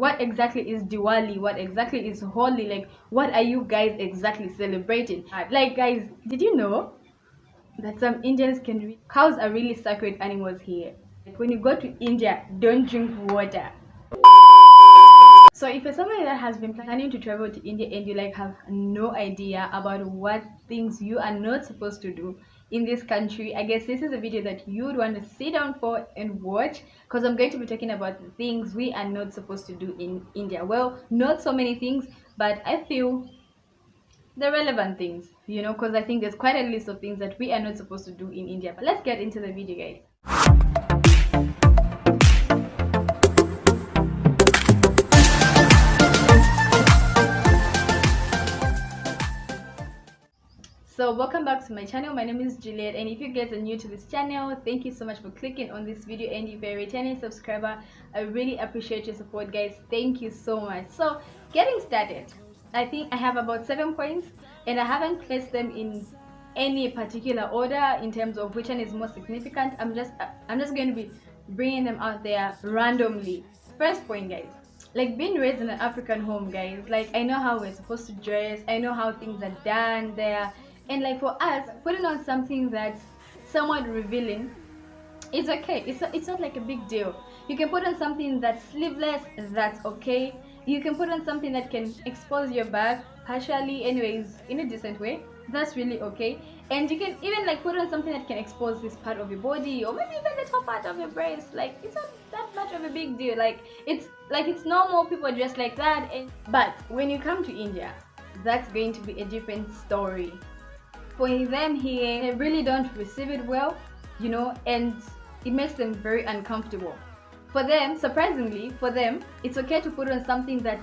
what exactly is Diwali, what exactly is Holi, like what are you guys exactly celebrating? Like guys, did you know that some Indians cows are really sacred animals here? Like when you go to India, don't drink water. So if you're somebody that has been planning to travel to India and you like have no idea about what things you are not supposed to do in this country, I guess this is a video that you would want to sit down for and watch, because I'm going to be talking about the things we are not supposed to do in India. Well, not so many things, but I feel the relevant things, you know, because I think there's quite a list of things that we are not supposed to do in India. But let's get into the video, guys. So welcome back to my channel. My name is Juliet, and if you guys are new to this channel, thank you so much for clicking on this video. And if you're a returning subscriber, I really appreciate your support, guys. Thank you so much. So getting started, I think I have about 7 points, and I haven't placed them in any particular order in terms of which one is more significant. I'm just going to be bringing them out there randomly. First point, guys, like being raised in an African home, guys, like I know how we're supposed to dress, I know how things are done there, and like for us, putting on something that's somewhat revealing, it's okay. It's not like a big deal. You can put on something that's sleeveless, that's okay. You can put on something that can expose your back partially, anyways, in a decent way, that's really okay. And you can even like put on something that can expose this part of your body, or maybe even the top part of your breast. Like it's not that much of a big deal. Like it's normal, people dress like that. But when you come to India, that's going to be a different story. For them here, they really don't receive it well, you know, and it makes them very uncomfortable. For them, surprisingly, for them, it's okay to put on something that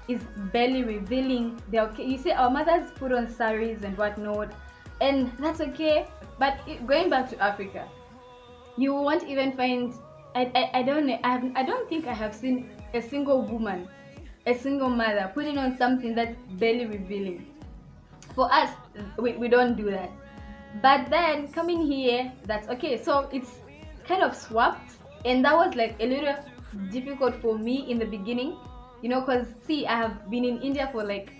is barely revealing. They're okay. You see, our mothers put on saris and whatnot, and that's okay. But going back to Africa, you won't even find. I don't know. I don't think I have seen a single woman, a single mother putting on something that's barely revealing. For us, we don't do that. But then coming here, that's okay. So it's kind of swapped, and that was like a little difficult for me in the beginning, you know, because see, I have been in India for like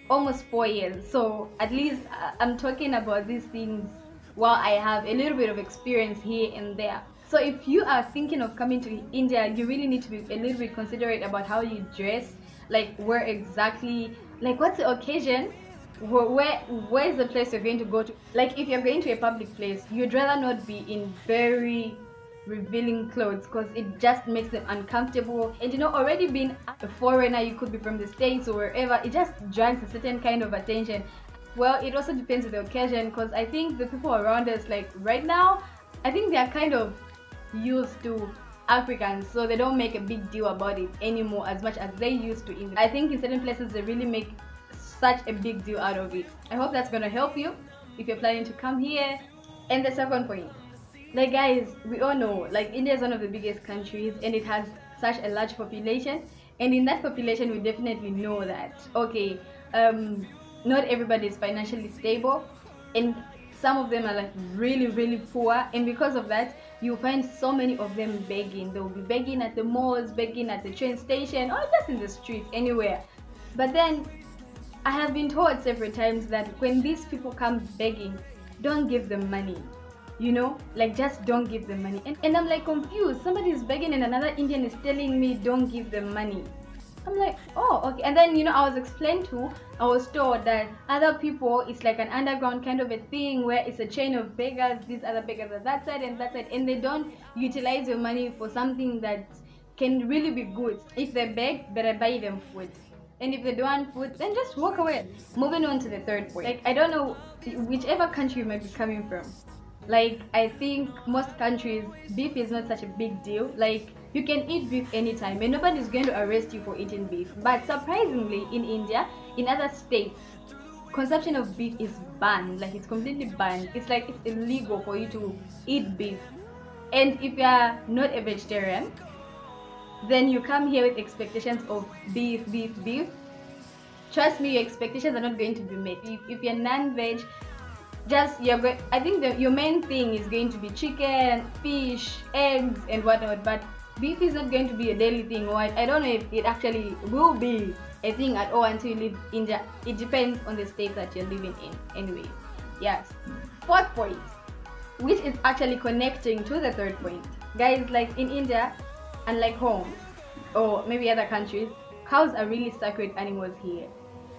almost 4 years, so at least I'm talking about these things while I have a little bit of experience here and there. So if you are thinking of coming to India, you really need to be a little bit considerate about how you dress, like where exactly, like what's the occasion, where's the place you're going to go to. Like if you're going to a public place, you'd rather not be in very revealing clothes, because it just makes them uncomfortable. And you know, already being a foreigner, you could be from the States or wherever, it just drags a certain kind of attention. Well, it also depends on the occasion, because I think the people around us, like right now, I think they are kind of used to Africans, so they don't make a big deal about it anymore as much as they used to. I think in certain places they really make such a big deal out of it. I hope that's gonna help you if you're planning to come here. And the second point, like guys, we all know like India is one of the biggest countries, and it has such a large population, and in that population we definitely know that okay, not everybody is financially stable, and some of them are like really poor, and because of that you find so many of them begging. They'll be begging at the malls, begging at the train station, or just in the streets, anywhere. But then I have been told several times that when these people come begging, don't give them money, you know, like just don't give them money. And I'm like confused. Somebody is begging and another Indian is telling me don't give them money. I'm like, oh, okay. And then, you know, I was told that other people, it's like an underground kind of a thing where it's a chain of beggars. These other beggars are that side and that side, and they don't utilize your money for something that can really be good. If they beg, better buy them food. And if they don't want food, then just walk away. Moving on to the third point. Like, I don't know, whichever country you might be coming from, like, I think most countries, beef is not such a big deal. Like, you can eat beef anytime and nobody's going to arrest you for eating beef. But surprisingly, in India, in other states, consumption of beef is banned. Like, it's completely banned. It's like it's illegal for you to eat beef. And if you are not a vegetarian, then you come here with expectations of beef. Trust me, your expectations are not going to be met. If you're non-veg, I think your main thing is going to be chicken, fish, eggs, and whatnot. But beef is not going to be a daily thing, or I don't know if it actually will be a thing at all until you live in India. It depends on the state that you're living in. Anyway, yes. Fourth point, which is actually connecting to the third point, guys. Like in India, unlike home or maybe other countries, cows are really sacred animals here.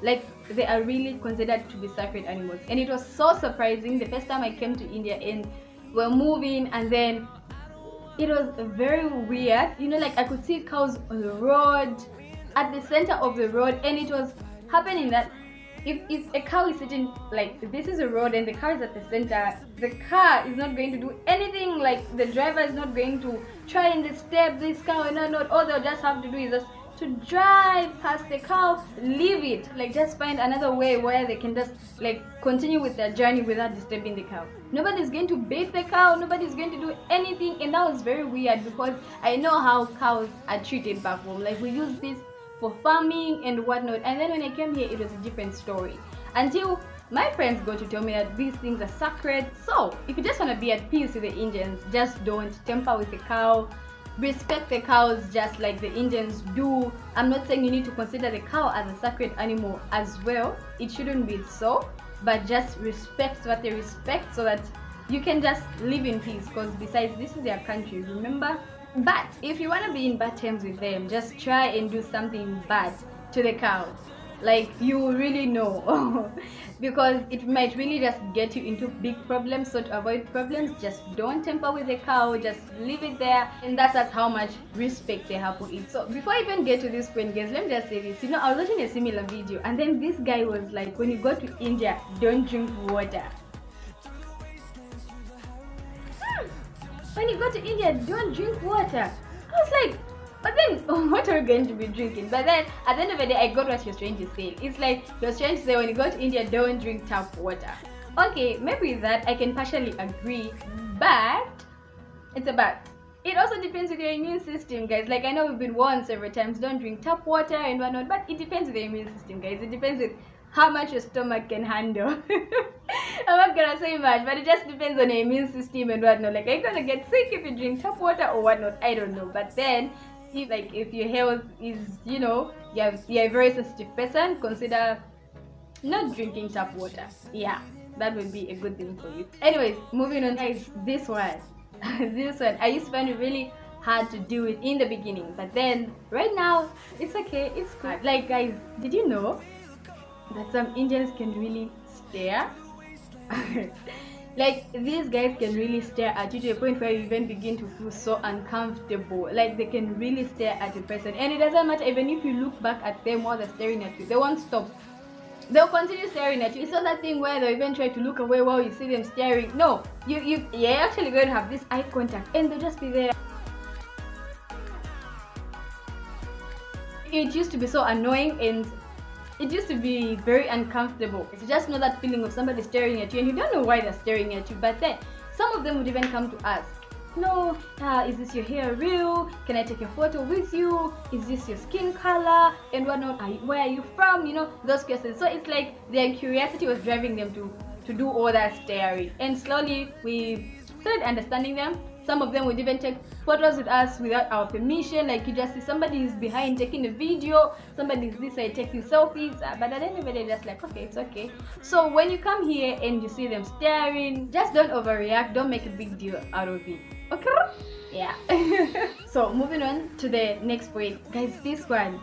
Like they are really considered to be sacred animals, and it was so surprising the first time I came to India and we're moving, and then it was very weird, you know, like I could see cows on the road, at the center of the road, and it was happening that if a cow is sitting, like this is a road and the car is at the center, the car is not going to do anything, like the driver is not going to try and step this cow, and not all they'll just have to do is just to drive past the cow, leave it, like just find another way where they can just like continue with their journey without disturbing the cow. Nobody's going to bathe the cow, nobody's going to do anything, and that was very weird because I know how cows are treated back home. Like we use this for farming and whatnot, and then when I came here it was a different story, until my friends go to tell me that these things are sacred. So if you just want to be at peace with the Indians, just don't tamper with the cow. Respect the cows just like the Indians do. I'm not saying you need to consider the cow as a sacred animal as well. It shouldn't be so, but just respect what they respect so that you can just live in peace, because besides this is their country, remember? But if you want to be in bad terms with them, just try and do something bad to the cows, like you really know because it might really just get you into big problems. So to avoid problems, just don't tamper with the cow, just leave it there, and that's just how much respect they have for it. So before I even get to this point, guys, let me just say this. You know, I was watching a similar video, and then this guy was like, when you go to India, don't drink water. When you go to India, don't drink water. I was like, but then what are we going to be drinking? But then at the end of the day, I got what he was trying to say. It's like he was trying to say when you go to India, don't drink tap water. Okay, maybe that I can partially agree, but it's a but. It also depends with your immune system, guys. Like I know we've been warned several times, don't drink tap water and whatnot, but it depends with your immune system, guys. It depends with how much your stomach can handle. I'm not gonna say much, but it just depends on your immune system and whatnot. Like, are you gonna get sick if you drink tap water or whatnot? I don't know. But then, if your health is, you know, you're a very sensitive person, consider not drinking tap water. Yeah, that would be a good thing for you. Anyways, moving on, guys. This one, this one, I used to find it really hard to do it in the beginning, but then right now it's okay. It's cool. Like, guys, did you know that some Indians can really stare? Like these guys can really stare at you to the point where you even begin to feel so uncomfortable. Like they can really stare at a person, and it doesn't matter even if you look back at them while they're staring at you, they won't stop. They'll continue staring at you. It's not that thing where they'll even try to look away while you see them staring. No, you're actually going to have this eye contact, and they'll just be there. It used to be so annoying, and it used to be very uncomfortable. It's just not that feeling of somebody staring at you and you don't know why they're staring at you. But then some of them would even come to ask, no, is this your hair real? Can I take a photo with you? Is this your skin color? And whatnot. Where are you from? You know, those questions. So it's like their curiosity was driving them to do all that staring. And slowly we started understanding them. Some of them would even take photos with us without our permission. Like you just see somebody is behind taking a video, somebody is this side taking selfies. But at the end of the day, just like, okay, it's okay. So when you come here and you see them staring, just don't overreact. Don't make a big deal out of it. Okay? Yeah. So moving on to the next point, guys. This one,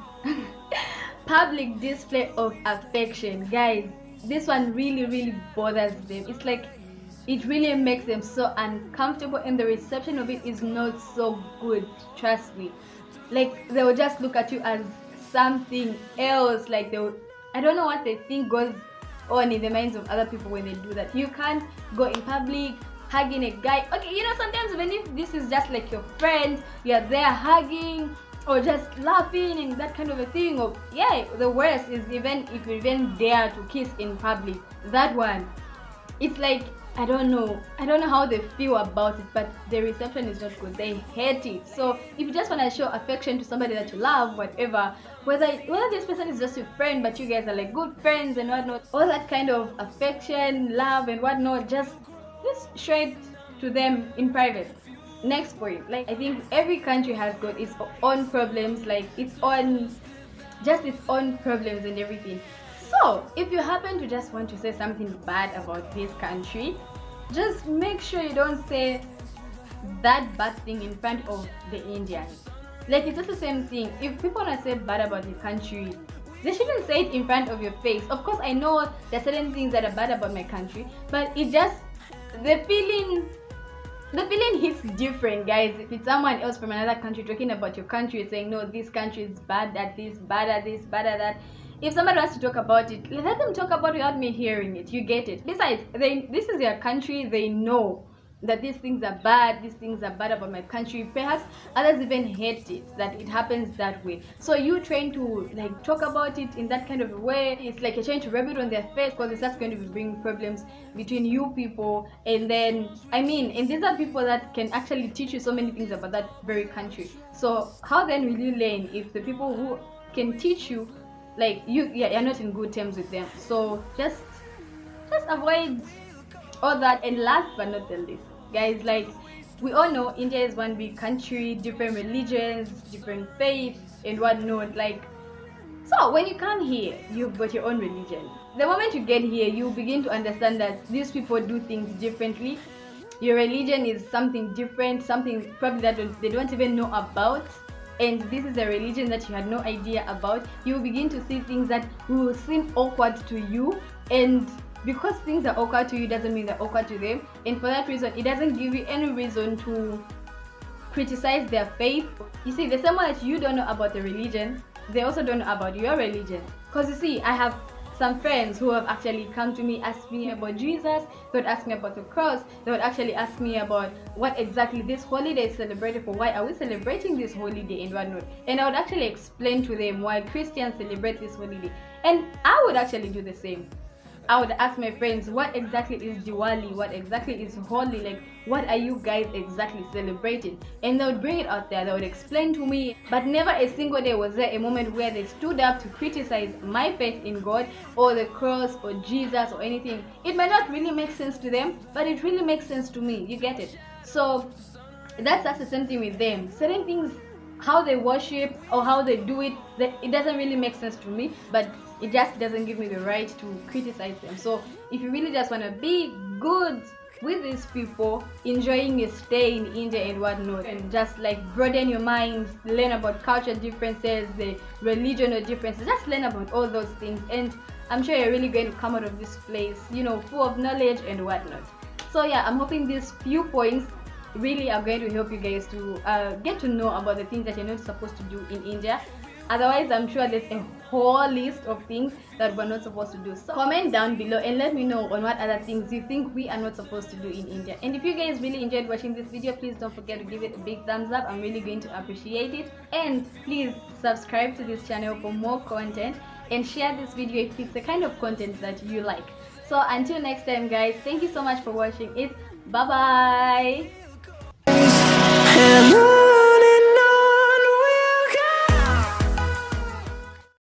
public display of affection, guys. This one really bothers them. It's like, it really makes them so uncomfortable, and the reception of it is not so good, trust me. Like they will just look at you as something else. Like I don't know what they think goes on in the minds of other people when they do that. You can't go in public hugging a guy. Okay, you know, sometimes even if this is just like your friend, you're there hugging or just laughing and that kind of a thing. Or yeah, the worst is even if you even dare to kiss in public. That one, it's like, I don't know how they feel about it, but the reception is not good. They hate it. So if you just want to show affection to somebody that you love, whatever, whether this person is just your friend but you guys are like good friends and whatnot, all that kind of affection, love and whatnot, just show it to them in private. next point, like I think every country has got its own problems, like its own problems and everything. So if you happen to just want to say something bad about this country, just make sure you don't say that bad thing in front of the Indians. Like, it's just the same thing. If people want to say bad about the country, they shouldn't say it in front of your face. Of course, I know there are certain things that are bad about my country, but it just, the feeling hits different, guys. If it's someone else from another country talking about your country, saying no, this country is bad at this, bad at this, bad at that. If somebody wants to talk about it, let them talk about it without me hearing it. You get it. Besides, this is their country. They know that these things are bad about my country. Perhaps others even hate it, that it happens that way. So you trying to like talk about it in that kind of a way, it's like you're trying to rub it on their face, because it's just going to be bringing problems between you people. And then and these are people that can actually teach you so many things about that very country. So how then will you learn if the people who can teach you, like you're not in good terms with them? So just avoid all that. And last but not the least, guys, like we all know India is one big country, different religions, different faiths and whatnot. Like, so when you come here, you've got your own religion. The moment you get here, you begin to understand that these people do things differently. Your religion is something different, something probably that they don't even know about, and this is a religion that you had no idea about. You begin to see things that will seem awkward to you, and because things are awkward to you doesn't mean they're awkward to them. And for that reason, it doesn't give you any reason to criticize their faith. You see, the same way that you don't know about the religion, they also don't know about your religion. Because you see, I have some friends who have actually come to me, asked me about Jesus, they would ask me about the cross, they would actually ask me about what exactly this holiday is celebrated for, why are we celebrating this holiday and whatnot. And I would actually explain to them why Christians celebrate this holiday. And I would actually do the same. I would ask my friends, what exactly is Diwali? What exactly is Holi? Like, what are you guys exactly celebrating? And they would bring it out there, they would explain to me. But never a single day was there a moment where they stood up to criticize my faith in God or the cross or Jesus or anything. It might not really make sense to them, but it really makes sense to me. You get it? So that's the same thing with them. Certain things, how they worship or how they do it, it doesn't really make sense to me, but it just doesn't give me the right to criticize them. So if you really just want to be good with these people, enjoying your stay in India and whatnot, and just like broaden your mind, learn about culture differences, the regional differences, just learn about all those things, and I'm sure you're really going to come out of this place, full of knowledge and whatnot. So yeah, I'm hoping these few points really are going to help you guys to get to know about the things that you're not supposed to do in India. Otherwise, I'm sure there's a whole list of things that we're not supposed to do. So comment down below and let me know on what other things you think we are not supposed to do in India. And if you guys really enjoyed watching this video, please don't forget to give it a big thumbs up. I'm really going to appreciate it. And please subscribe to this channel for more content, and share this video if it's the kind of content that you like. So until next time, guys, thank you so much for watching it. Bye bye.